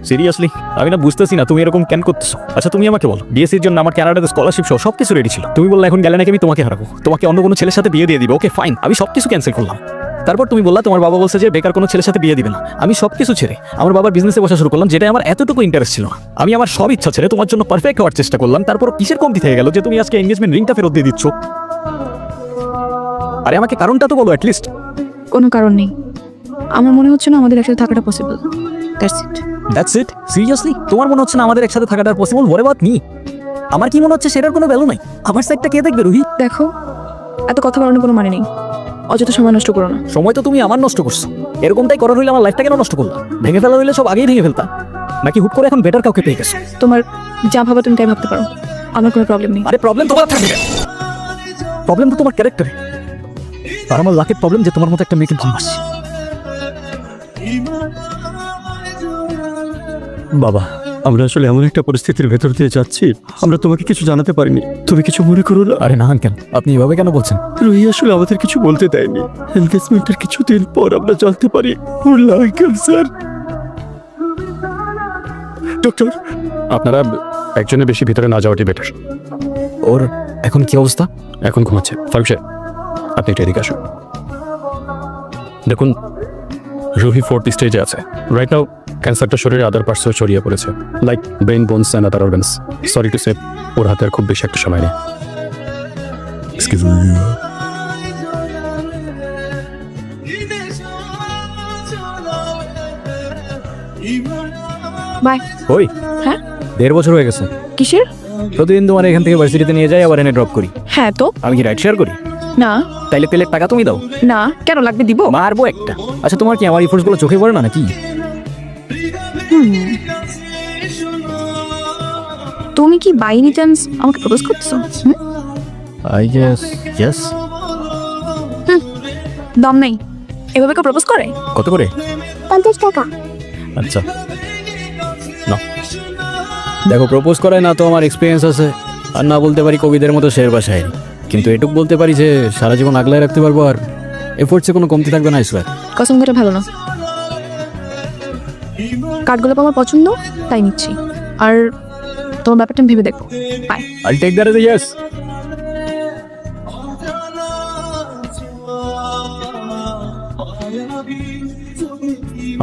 Seriously আমি না বুঝতেছি না তুমি এরকম কেন করতেছো। আচ্ছা তুমি আমাকে বলো, বিএসসির জন্য আমার কানাডাতে স্কলারশিপ সহ সবকিছু রেডি ছিল, তুমি বললে এখন গেলে নাকি আমি তোমাকে হারাবো, তোমাকে অন্য কোনো ছেলের সাথে বিয়ে দিয়ে দিবে। ওকে ফাইন, আমি সবকিছু ক্যান্সেল করলাম। তারপর তুমি বললা তোমার বাবা বলছে যে বেকার কোনো ছেলের সাথে বিয়ে দিবে না। আমি সবকিছু ছেড়ে আমার বাবার বিজনেসে বসা শুরু করলাম, যেটা আমার এতটুকু ইন্টারেস্ট ছিল না। আমি আমার সব ইচ্ছা ছেড়ে তোমার জন্য পারফেক্ট হওয়ার চেষ্টা করলাম, তারপর কিসের কমতি থেকে গেল যে তুমি আজকে এনগেজমেন্ট রিংটা ফেরত দিয়ে দিচ্ছ? আরে আমাকে কারণটা তো বলো অ্যাটলিস্ট। কোনো কারণ নেই, আমার মনে হচ্ছে না আমাদের একসাথে থাকাটা পসিবল। That's it? সিরিয়াসলি তোমার মনে হচ্ছে না আমাদের একসাথে থাকাটা পসিবল? What about me? আমার কি মনে হচ্ছে সেটার কোনো ভ্যালু নাই? আমার সাইডটা কে দেখবে রুহি? দেখো, এত কথা বলানোর কোনো মানে নেই, অযথা সময় নষ্ট করো না। সময় তো তুমি আমার নষ্ট করছো। এরকমটাই করার হইলে আমার লাইফটা কেন নষ্ট করলা? ভেঙে ফেলা হইলে সব আগেই ভেঙে ফেলতা, নাকি হুট করে এখন বেটার কাউকে পেয়ে গেছো? তোমার যা ভাবা তুমি তাই ভাবতে পারো, আমার কোনো প্রবলেম নেই। আরে প্রবলেম তোমার থাকবে, প্রবলেম তো তোমার ক্যারেক্টারে। আর আমার লাকের প্রবলেম যে তোমার মতো একটা মেয়েকে ভালোবাসি। বাবা, আমরা আসলে এমন একটা পরিস্থিতির ভেতর দিয়ে যাচ্ছি, আমরা তোমাকে কিছু জানাতে পারিনি, তুমি কিছু মনে করো না। আরে না আঙ্কেল, আপনি এভাবে কেন বলছেন? রুহি আসলে আমাদের কিছু বলতে দেয়নি। এনগেজমেন্টের কিছুদিন পর আমরা জানতে পারি ওর লাং ক্যান্সার। ডক্টর, আপনারা একজনের বেশি ভিতরে না যাওয়াটি বেটার। ওর এখন কি অবস্থা? এখন ঘুমাচ্ছে। ফারুক সাহেব, আপনি একটু এদিকে আসুন। দেখুন, রুহি 4th স্টেজে আছে। রাইট নাও ক্যান্সারটা শরীরে আদার পার্টসেও ছড়িয়ে পড়েছে, like brain, bones and other organs. Sorry to say, ওর হাতে আর খুব বেশি একটা সময় নেই। Excuse me. বাই। ওই হ্যাঁ 1.5 বছর হয়ে গেছে। কিসের? প্রতিদিন তোমার এখান থেকে ভার্সিটিতে নিয়ে যাই, আবার এনে ড্রপ করি। হ্যাঁ তো আমি কি রাইড শেয়ার করি? না। তাইলে তেলের টাকা তুমি দাও। না কেন লাগবে, দিব। মারবো একটা। আচ্ছা তোমার কি আমার ইফোর্টস গুলো চোখে পড়ে না নাকি? তুমি কি বাই এনি চান্স আমাকে প্রপোজ করতেছো? I guess yes. দম নেই, এভাবে কেউ প্রপোজ করে? কত করে? 50 টাকা। আচ্ছা না, দেখো প্রপোজ করায় না তো আমার এক্সপিরিয়েন্স আছে, আর না বলতে পারি কবিদের মতো শের বা শায়রি, কিন্তু এটুকু বলতে পারি যে সারা জীবন আগলায় রাখতে পারবো, আর এফোর্টসে কোনো কমতি থাকবে না। আইসওয়ার। কসম করে ভালো না। কাঠগোলাপ আমার পছন্দ, তাই নিচ্ছি। আর তোমার ব্যাপারটা আমি ভেবে দেখো। Bye. I'll take that as a yes.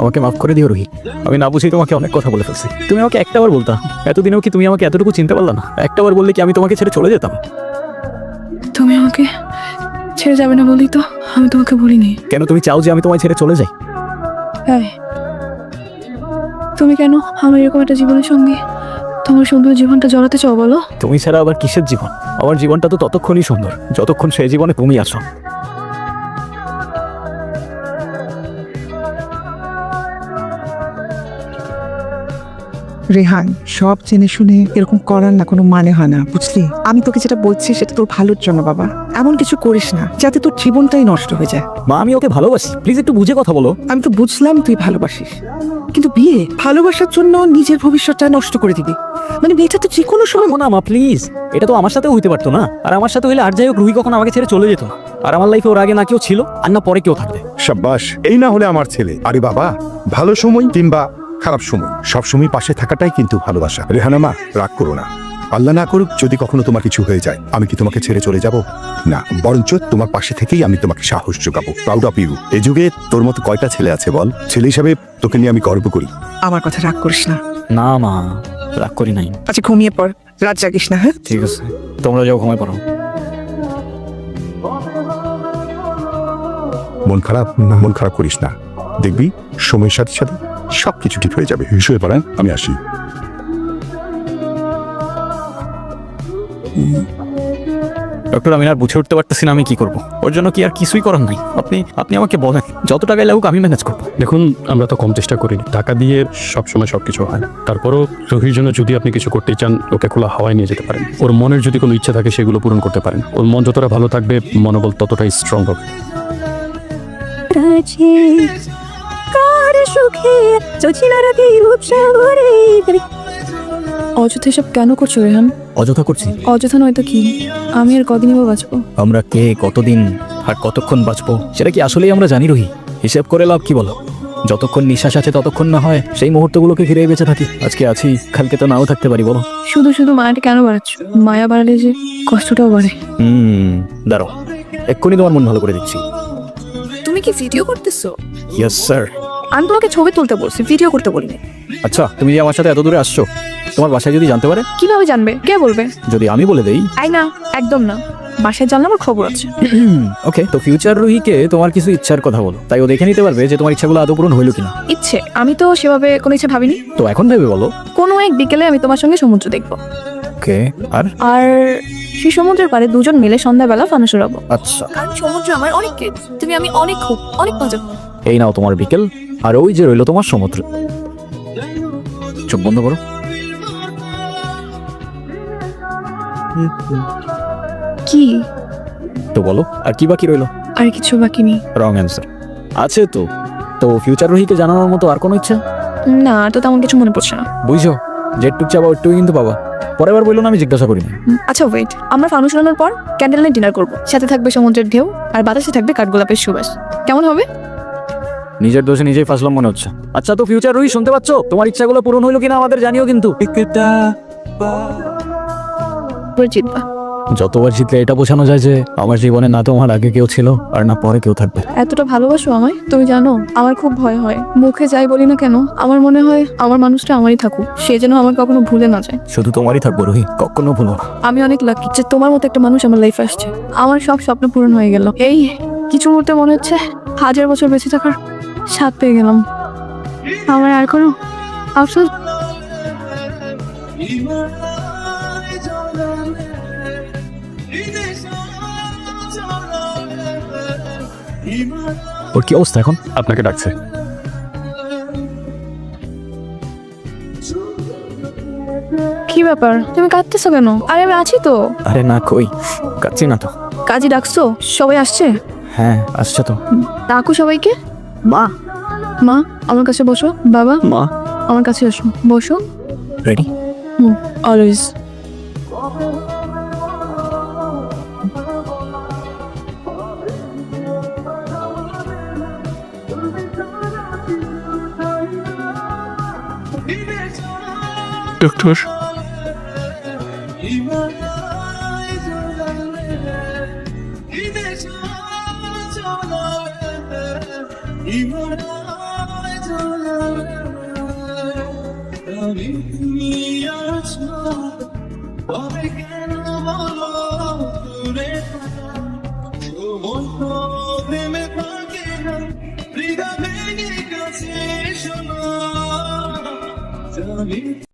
আমাকে মাফ করে দিও রুহি, আমি না বুঝি তোমাকে অনেক কথা বলে ফেলছি। তুমি আমাকে একটাবার বলতা, এতদিনেও কি তুমি আমাকে এতটুকু চিনতে পারলা না? একটাবার বললে কি আমি তোমাকে ছেড়ে চলে যেতাম? তুমি আমাকে ছেড়ে যাবে না বলি তো আমি তোমাকে বলিনি। কেন তুমি চাও যে আমি তোমায় ছেড়ে চলে যাই? হ্যাঁ, তুমি কেন আমার এরকম একটা জীবনের সঙ্গে তোমার সুন্দর জীবনটা জড়াতে চাও বলো? তুমি ছাড়া আবার কিসের জীবন? আমার জীবনটা তো ততক্ষণই সুন্দর যতক্ষণ সেই জীবনে তুমি আছো। রেহান, সব জেনে শুনে এরকম করার না কোনো মানে হয় না, বুঝলি? আমি তোকে যেটা বলছি সেটা তোর ভালোর জন্য বাবা। এমন কিছু করিস না যাতে তোর জীবনটাই নষ্ট হয়ে যায়। মা আমি ওকে ভালোবাসি, প্লিজ একটু বুঝে কথা বলো। আমি তো বুঝলাম তুই ভালোবাসিস, কিন্তু বিয়ে ভালোবাসার জন্য নিজের ভবিষ্যৎটা নষ্ট করে দিবি? মানে মেয়েটা তো যে কোনো সময়। না মা প্লিজ, এটা তো আমার সাথেও হইতে পারতো না। আর আমার সাথে হইলে আর যাই হোক রুহি কখনো আমাকে ছেড়ে চলে যেত না। আর আমার লাইফে ওর আগে না কেউ ছিল, আর না পরে কেউ থাকবে। সাব্বাস, এই না হলে আমার ছেলে। আরে বাবা, ভালো সময় কিংবা খারাপ সময় সবসময় পাশে থাকাটাই কিন্তু ভালোবাসা। রেহানা মা, রাগ করো না। আল্লাহ না করুক যদি কখনো তোমার কিছু হয়ে যায়, আমি কি তোমাকে ছেড়ে চলে যাব? না, বরঞ্চ তোমার পাশে থেকেই আমি তোমাকে সাহস যোগাবো। Proud of you. এই যুগে তোর মতো কয়টা ছেলে আছে বল? ছেলে হিসাবে তোকে নিয়ে আমি গর্ব করি। আমার কথা রাগ করিস না। না মা, রাগ করি নাই। আচ্ছা ঘুমিয়ে পড়, রাত জাগিস না। হ্যাঁ ঠিক আছে, তোমরা যাও ঘুমায় পড়ো। মন খারাপ করিস না, দেখবি সময়ের সাথে সাথে সবকিছু ঠিক হয়ে যাবে। শুয়ে পড়েন, আমি আসি। ডক্টর আমি আর বুঝে উঠতে পারতেছি না আমি কি করবো। ওর জন্য কি আর কিছুই করার নাই? আপনি আমাকে বলেন, যত টাকায় লাগুক আমি ম্যানেজ করবো। দেখুন, আমরা তো কম চেষ্টা করিনি, টাকা দিয়ে সবসময় সবকিছু হয় না। তারপরও রুহির জন্য যদি আপনি কিছু করতে চান, ওকে খোলা হাওয়ায় নিয়ে যেতে পারেন। ওর মনের যদি কোনো ইচ্ছা থাকে সেগুলো পূরণ করতে পারেন। ওর মন যতটা ভালো থাকবে, মনোবল ততটাই স্ট্রং হবে। অযথা এসব কেন করছো রেহান? অযথা করছি? অযথা নয়তো কি? আমি আর কদিনই বা বাঁচবো? আমরা কে, কতদিন আর কতক্ষণ বাঁচবো সেটা কি আসলেই আমরা জানি রুহি? হিসেব করে লাভ কি বলো? যতক্ষণ নিঃশ্বাস আছে ততক্ষণ না হয় সেই মুহূর্তগুলোকে ঘিরেই বেঁচে থাকি। আজকে আছি, কালকে তো নাও থাকতে পারি, বলো। শুধু শুধু মায়াটা কেন বাড়াচ্ছ? মায়া বাড়ালে যে কষ্টটাও বাড়ে। দাঁড়াও, এক্ষুনি তোমার মন ভালো করে দিচ্ছি। তুমি কি ভিডিও করতেছো? Yes sir. আমি তোমাকে ছবি তুলতে বলছি, ভিডিও করতে বলিনি। আচ্ছা, তুমি যে আমার সাথে এত দূরে আসছো, তোমার বাসায় যদি জানতে পারে? কিভাবে জানবে? কে বলবে? যদি আমি বলে দেই? আই না, একদম না। বাসায় জানলে আমার খবর আছে। ওকে, তো ফিউচার রুহিকে তোমার কিছু ইচ্ছার কথা বলো, তাই ও দেখে নিতে পারবে যে তোমার ইচ্ছাগুলো আদৌ পূরণ হইলো কিনা। ইচ্ছে? আমি তো সেভাবে কোনো ইচ্ছা ভাবিনি। তো এখন ভেবে বলো। কোনো এক বিকেলে আমি তোমার সঙ্গে সমুদ্র দেখবো, ওকে, আর? আর সেই সমুদ্রের পাড়ে দুজন মিলে সন্ধ্যাবেলা ফানুস উড়াবো। আচ্ছা, কারণ সমুদ্র আমার অনেক কেট, তুমি আমি অনেক খুব অনেক মজা। এই নাও তোমার বিকেল, আর ওই যে রইলো তোমার সমুদ্র। চোখ বন্ধ করো। কি? তো বলো, আর কি বাকি রইলো? আর কিছু বাকি নেই। Wrong answer. আছে তো। তো ফিউচার রুহিকে জানানোর মতো আর কোনো ইচ্ছা? না, তো তেমন কিছু মনে পড়ছে না। বুঝছো, যেটুক চাবা ওইটুকুই কিন্তু পাবা। পরের বার বললো না, আমি জিজ্ঞাসা করি না। আচ্ছা ওয়েট, আমরা ফানুস উড়ানোর পর ক্যান্ডেল নাইট ডিনার করবো, সাথে থাকবে সমুদ্রের ঢেউ আর বাতাসে থাকবে কাঠগোলাপের সুবাস। কেমন হবে? নিজের দোষে নিজেই ফাসলাম মনে হচ্ছে। আচ্ছা, তো ফিউচার রুহি শুনতে পাচ্ছ? তোমার ইচ্ছাগুলো পূরণ হইলো কিনা আমাদের জানিও কিন্তু। জিতবা। যতবার জিতলে এটা বোঝানো যায় যে আমার জীবনে না তোমার আগে কেউ ছিল আর না পরে কেউ থাকবে। এতটা ভালোবাসো আমায়, তুমি জানো আমার খুব ভয় হয়। মুখে যাই বলি না কেন, আমার মনে হয় আমার মানুষটা আমারই থাকুক, সে যেন আমার কখনো ভুলে না যায়। শুধু তোমারই থাকবো রুহি, কখনো ভুলো না। আমি অনেক লাকি যে তোমার মতো একটা মানুষ আমার লাইফে আসছে। আমার সব স্বপ্ন পূরণ হয়ে গেল। এই কিছু মুহূর্তে মনে হচ্ছে 1000 বছর বেঁচে থাকার স্বাদ পেয়ে গেলাম। আমার আর কোনো আফসোস। ওর কি অবস্থা এখন? আপনাকে ডাকছে। কি ব্যাপার, তুমি কাঁদতেছো কেন? আরে আমি আছি তো। আরে না, কই কাচ্ছি না তো। কাজে ডাকছো? সবাই আসছে? হ্যাঁ, আসছে তো। ডাকো সবাইকে। মা, মা আমার কাছে বসো। বাবা মা, আমার কাছে আসো, বসো। রেডি? অলওয়েজ। ডক্টর,